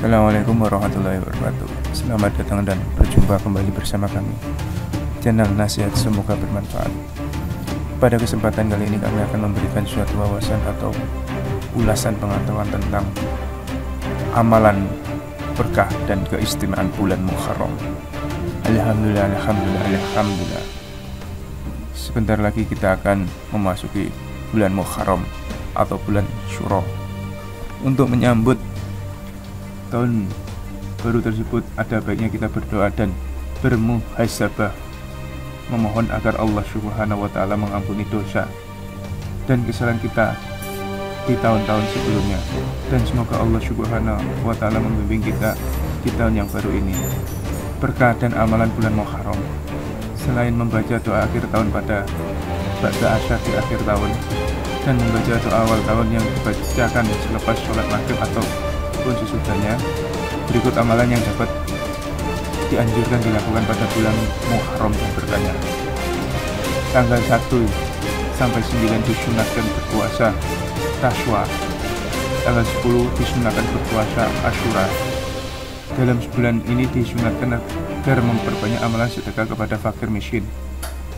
Assalamualaikum warahmatullahi wabarakatuh. Selamat datang dan berjumpa kembali bersama kami, channel Nasihat Semoga Bermanfaat. Pada kesempatan kali ini kami akan memberikan suatu wawasan atau ulasan pengetahuan tentang amalan berkah dan keistimewaan bulan Muharram. Alhamdulillah, alhamdulillah, alhamdulillah. Sebentar lagi kita akan memasuki bulan Muharram atau bulan Syuro. Untuk menyambut tahun baru tersebut, ada baiknya kita berdoa dan bermuhasabah, memohon agar Allah Subhanahu wa Ta'ala mengampuni dosa dan kesalahan kita di tahun-tahun sebelumnya, dan semoga Allah Subhanahu wa Ta'ala membimbing kita di tahun yang baru ini berkah dan amalan bulan Muharram. Selain membaca doa akhir tahun pada ba'da asyar di akhir tahun dan membaca doa awal tahun yang dibacakan selepas sholat maghrib ataupun sesudahnya, berikut amalan yang dapat dianjurkan dilakukan pada bulan Muharram yang berkahnya. Tanggal 1 sampai 9 disunatkan berpuasa Tashwa. Tanggal 10 disunatkan berpuasa Ashura. Dalam sebulan ini disunatkan agar memperbanyak amalan sedekah kepada fakir miskin.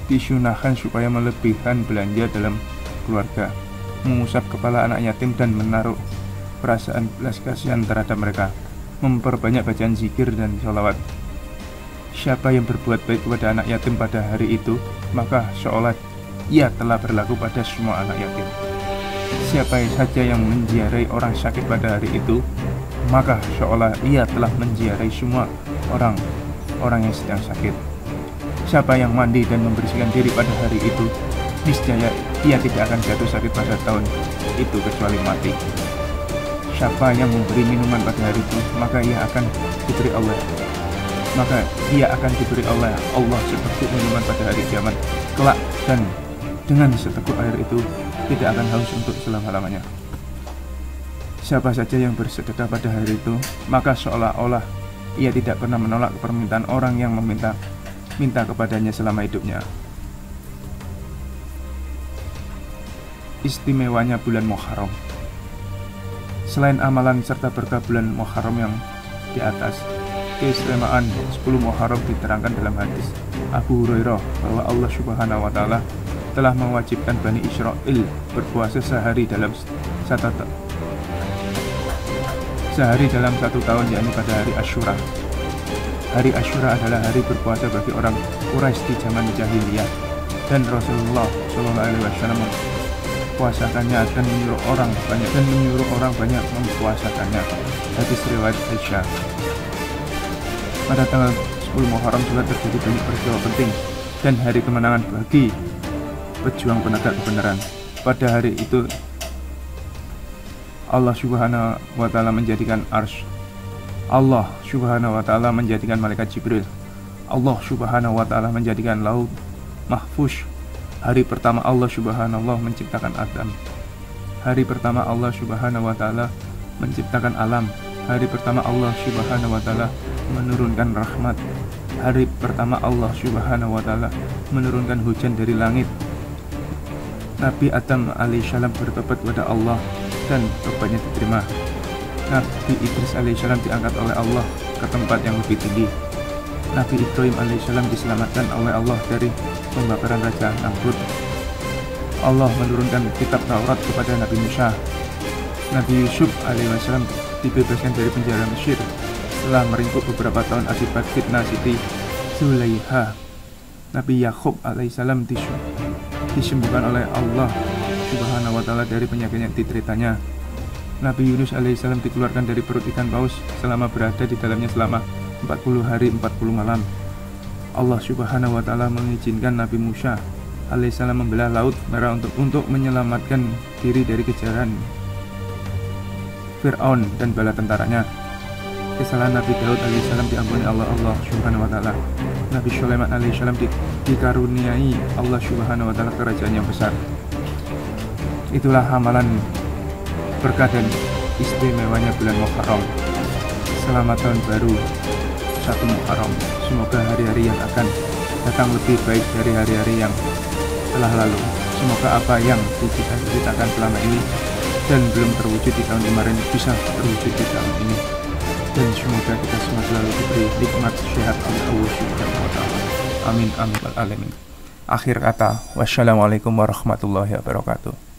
Disunahkan supaya melebihkan belanja dalam keluarga, mengusap kepala anak yatim dan menaruh perasaan belas kasihan terhadap mereka, memperbanyak bacaan zikir dan sholawat. Siapa yang berbuat baik kepada anak yatim pada hari itu, maka seolah ia telah berlaku pada semua anak yatim. Siapa saja yang menziarahi orang sakit pada hari itu, maka seolah ia telah menziarahi semua orang yang sedang sakit. Siapa yang mandi dan membersihkan diri pada hari itu, niscaya ia tidak akan jatuh sakit pada tahun itu kecuali mati. Siapa yang memberi minuman pada hari itu, maka ia akan diberi Allah seteguk minuman pada hari kiamat kelak, dan dengan seteguk air itu tidak akan haus untuk selama-lamanya. Siapa saja yang bersedekah pada hari itu, maka seolah-olah ia tidak pernah menolak permintaan orang yang minta kepadanya selama hidupnya. Istimewanya bulan Muharram. Selain amalan serta berkah bulan Muharram yang di atas, keistimewaan 10 Muharram diterangkan dalam hadis Abu Hurairah bahwa Allah Subhanahu wa Ta'ala telah mewajibkan Bani Israel berpuasa sehari dalam satu tahun, yakni pada hari Ashura. Hari Ashura adalah hari berpuasa bagi orang Quraisy di zaman jahiliyah, dan Rasulullah SAW mempuasakannya dan menyuruh orang banyak mempuasakannya. Hadis riwayat Aisyah. Pada tanggal 10 Muharram juga terjadi banyak peristiwa penting dan hari kemenangan bagi pejuang penegak kebenaran. Pada hari itu Allah Subhanahu wa Ta'ala menjadikan arsy. Allah Subhanahu wa Ta'ala menjadikan malaikat Jibril. Allah Subhanahu wa Ta'ala menjadikan laut mahfuz. Hari pertama Allah Subhanahu wa Ta'ala menciptakan Adam. Hari pertama Allah Subhanahu wa Ta'ala menciptakan alam. Hari pertama Allah Subhanahu wa Ta'ala menurunkan rahmat. Hari pertama Allah Subhanahu wa Ta'ala menurunkan hujan dari langit. Nabi Adam alaihissalam bertobat kepada Allah dan tobatnya diterima. Nabi Idris alaihissalam diangkat oleh Allah ke tempat yang lebih tinggi. Nabi Ibrahim alaihissalam diselamatkan oleh Allah dari pembakaran Raja Namrud. Allah menurunkan kitab Taurat kepada Nabi Musa. Nabi Yusuf alaihissalam dibebaskan dari penjara Mesir setelah meringkuk beberapa tahun akibat fitnah Siti Zulaiha. Nabi Yakub alaihissalam disembuhkan oleh Allah Subhanahu wa Ta'ala dari penyakit yang dideritanya. Nabi Yunus alaihissalam dikeluarkan dari perut ikan paus selama berada di dalamnya selama 40 hari 40 malam. Allah Subhanahu wa Ta'ala mengizinkan Nabi Musa alaihissalam membelah laut merah untuk menyelamatkan diri dari kejaran Fir'aun dan bala tentaranya. Kesalahan Nabi Daud alaihissalam diampuni Allah Subhanahu wa Ta'ala. Nabi Sulaiman alaihissalam dikaruniai Allah Subhanahu wa Ta'ala kerajaan yang besar. Itulah amalan berkah dan istimewanya bulan Muharram. Selamat tahun baru 1 Muharram. Semoga hari-hari yang akan datang lebih baik dari hari-hari yang telah lalu. Semoga apa yang dicita-citakan selama ini dan belum terwujud di tahun kemarin bisa terwujud di tahun ini. Dan nikmat sehat Allah Subhanahu wa taala. Amin amin wal alamin. Akhir kata, wassalamualaikum warahmatullahi wabarakatuh.